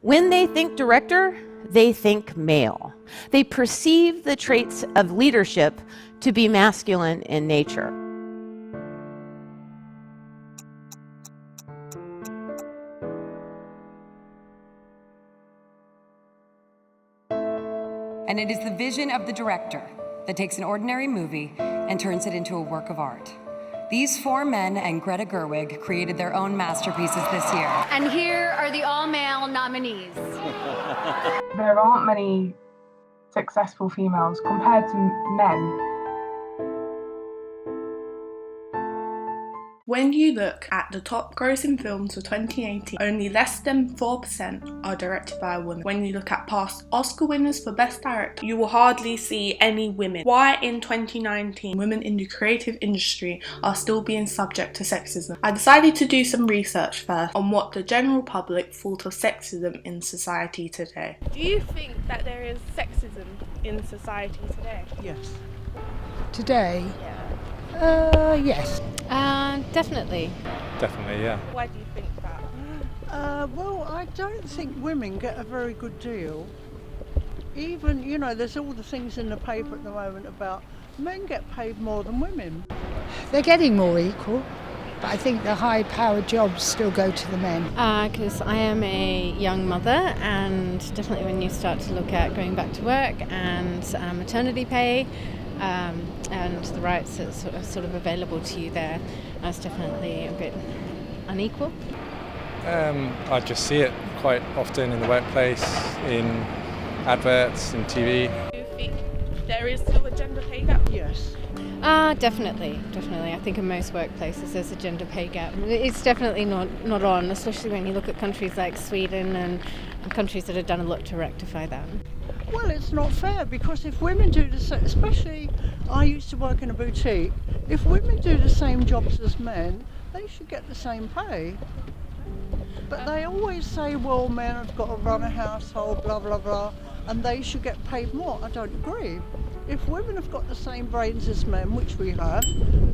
When they think director, they think male. They perceive the traits of leadership to be masculine in nature. And it is the vision of the director that takes an ordinary movie and turns it into a work of art. These four men and Greta Gerwig created their own masterpieces this year. And here are the all-male nominees. There aren't many successful females compared to men. When you look at the top grossing films for 2018, only less than 4% are directed by a woman. When you look at past Oscar winners for Best Director, you will hardly see any women. Why in 2019 women in the creative industry are still being subject to sexism? I decided to do some research first on what the general public thought of sexism in society today. Do you think that there is sexism in society today? Yes. Today? Yes. Definitely. Definitely, yeah. Why do you think that? Well, I don't think women get a very good deal. Even, there's all the things in the paper at the moment about men get paid more than women. They're getting more equal, but I think the high-powered jobs still go to the men. Because I am a young mother, and definitely when you start to look at going back to work and maternity pay, and the rights that are sort of available to you there, that's definitely a bit unequal. I just see it quite often in the workplace, in adverts, in TV. Do you think there is still a gender pay gap? Yes. Definitely. I think in most workplaces there's a gender pay gap. It's definitely not on, especially when you look at countries like Sweden and countries that have done a lot to rectify that. Well, it's not fair, because if women do the same, especially I used to work in a boutique, if women do the same jobs as men, they should get the same pay. But they always say, well, men have got to run a household, blah, blah, blah, and they should get paid more. I don't agree. If women have got the same brains as men, which we have,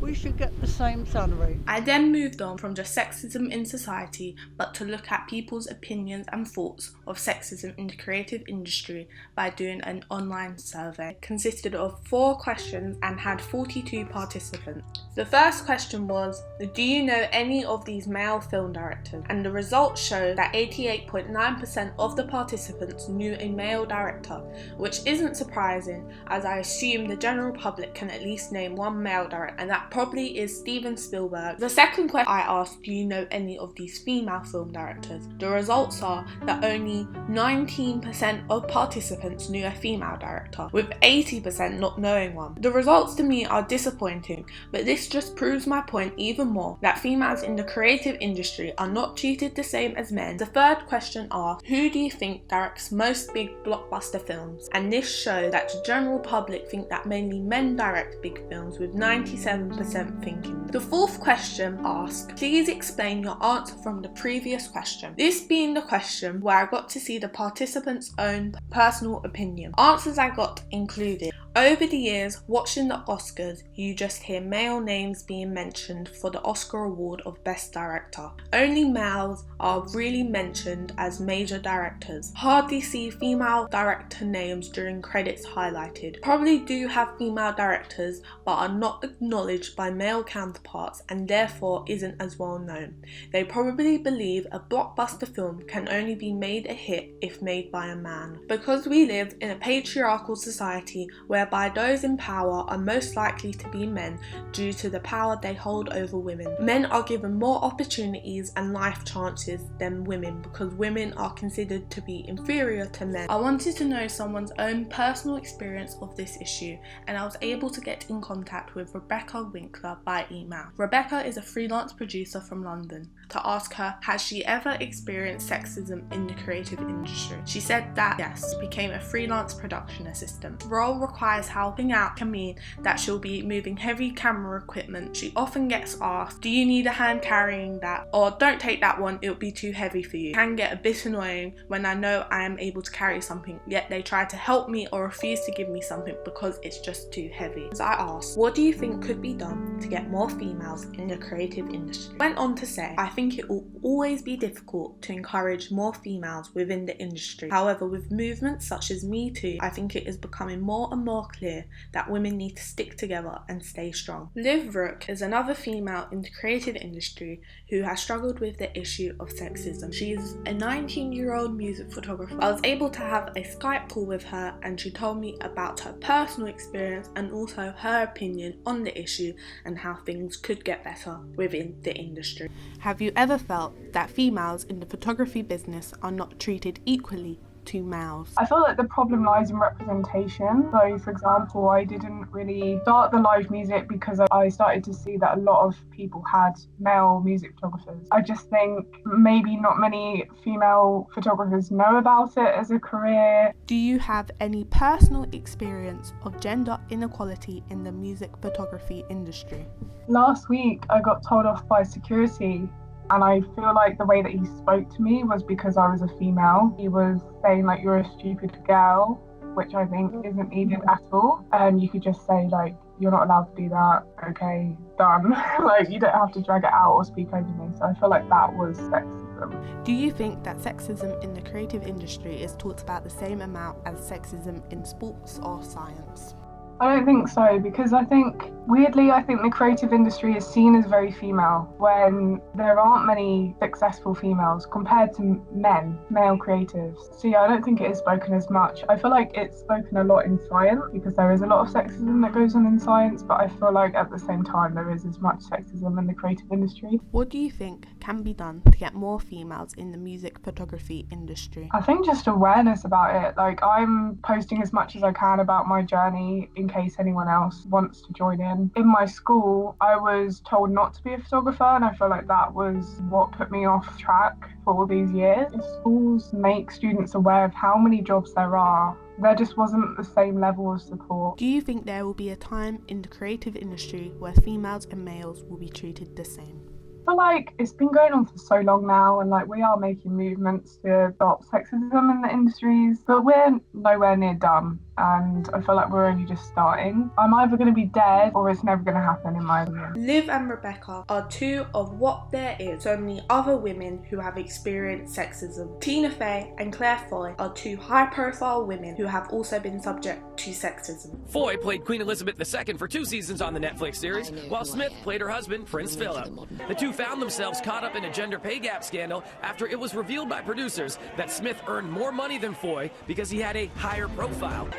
we should get the same salary. I then moved on from just sexism in society, but to look at people's opinions and thoughts of sexism in the creative industry by doing an online survey. It consisted of 4 questions and had 42 participants. The first question was, do you know any of these male film directors? And the results showed that 88.9% of the participants knew a male director, which isn't surprising, as I assume the general public can at least name one male director, and that probably is Steven Spielberg. The second question I asked, do you know any of these female film directors? The results are that only 19% of participants knew a female director, with 80% not knowing one. The results to me are disappointing, but this just proves my point even more, that females in the creative industry are not treated the same as men. The third question asked, who do you think directs most big blockbuster films? And this showed that the general public think that mainly men direct big films, with 97% thinking. The fourth question asked, please explain your answer from the previous question. This being the question where I got to see the participants' own personal opinion. Answers I got included, over the years, watching the Oscars, you just hear male names being mentioned for the Oscar award of Best Director. Only males are really mentioned as major directors. Hardly see female director names during credits highlighted. Probably do have female directors, but are not acknowledged by male counterparts and therefore isn't as well known. They probably believe a blockbuster film can only be made a hit if made by a man. Because we live in a patriarchal society whereby those in power are most likely to be men due to the power they hold over women. Men are given more opportunities and life chances than women because women are considered to be inferior to men. I wanted to know someone's own personal experience of this issue, and I was able to get in contact with Rebecca Winkler by email. Rebecca is a freelance producer from London, to ask her, has she ever experienced sexism in the creative industry? She said that yes, she became a freelance production assistant. The role required tries helping out can mean that she'll be moving heavy camera equipment. She often gets asked, do you need a hand carrying that? Or don't take that one, it'll be too heavy for you. It can get a bit annoying when I know I am able to carry something, yet they try to help me or refuse to give me something because it's just too heavy. So I asked, what do you think could be done to get more females in the creative industry? Went on to say, I think it will always be difficult to encourage more females within the industry. However, with movements such as Me Too, I think it is becoming more and more clear that women need to stick together and stay strong. Liv Rook is another female in the creative industry who has struggled with the issue of sexism. She is a 19-year-old music photographer. I was able to have a Skype call with her and she told me about her personal experience and also her opinion on the issue and how things could get better within the industry. Have you ever felt that females in the photography business are not treated equally to males? I feel like the problem lies in representation. So, for example, I didn't really start the live music because I started to see that a lot of people had male music photographers. I just think maybe not many female photographers know about it as a career. Do you have any personal experience of gender inequality in the music photography industry? Last week, I got told off by security. And I feel like the way that he spoke to me was because I was a female. He was saying like, you're a stupid girl, which I think isn't needed at all. You could just say like, you're not allowed to do that. Okay, done. Like, you don't have to drag it out or speak over me. So I feel like that was sexism. Do you think that sexism in the creative industry is talked about the same amount as sexism in sports or science? I don't think so, because I think the creative industry is seen as very female when there aren't many successful females compared to male creatives. So yeah, I don't think it is spoken as much. I feel like it's spoken a lot in science because there is a lot of sexism that goes on in science, but I feel like at the same time there is as much sexism in the creative industry. What do you think can be done to get more females in the music photography industry? I think just awareness about it. Like, I'm posting as much as I can about my journey in case anyone else wants to join in. In my school, I was told not to be a photographer, and I feel like that was what put me off track for all these years. If schools make students aware of how many jobs there are, there just wasn't the same level of support. Do you think there will be a time in the creative industry where females and males will be treated the same? I feel like it's been going on for so long now, and like we are making movements to stop sexism in the industries, but we're nowhere near done. And I feel like we're only just starting. I'm either going to be dead or it's never going to happen, in my opinion. Liv and Rebecca are two of what there is so many other women who have experienced sexism. Tina Fey and Claire Foy are two high-profile women who have also been subject to sexism. Foy played Queen Elizabeth II for 2 seasons on the Netflix series, while Smith played her husband, Prince Philip. The two found themselves caught up in a gender pay gap scandal after it was revealed by producers that Smith earned more money than Foy because he had a higher profile.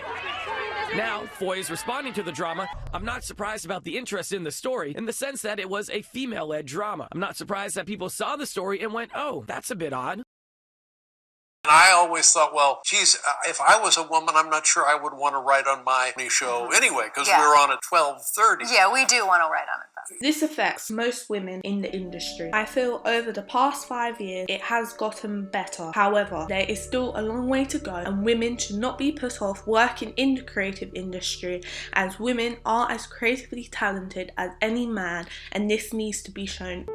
Now, Foy is responding to the drama. I'm not surprised about the interest in the story, in the sense that it was a female-led drama. I'm not surprised that people saw the story and went, oh, that's a bit odd. And I always thought, well, geez, if I was a woman, I'm not sure I would want to write on my show anyway, because we're on at 12:30. Yeah, we do want to write on it, though. This affects most women in the industry. I feel over the past 5 years, it has gotten better. However, there is still a long way to go, and women should not be put off working in the creative industry, as women are as creatively talented as any man, and this needs to be shown.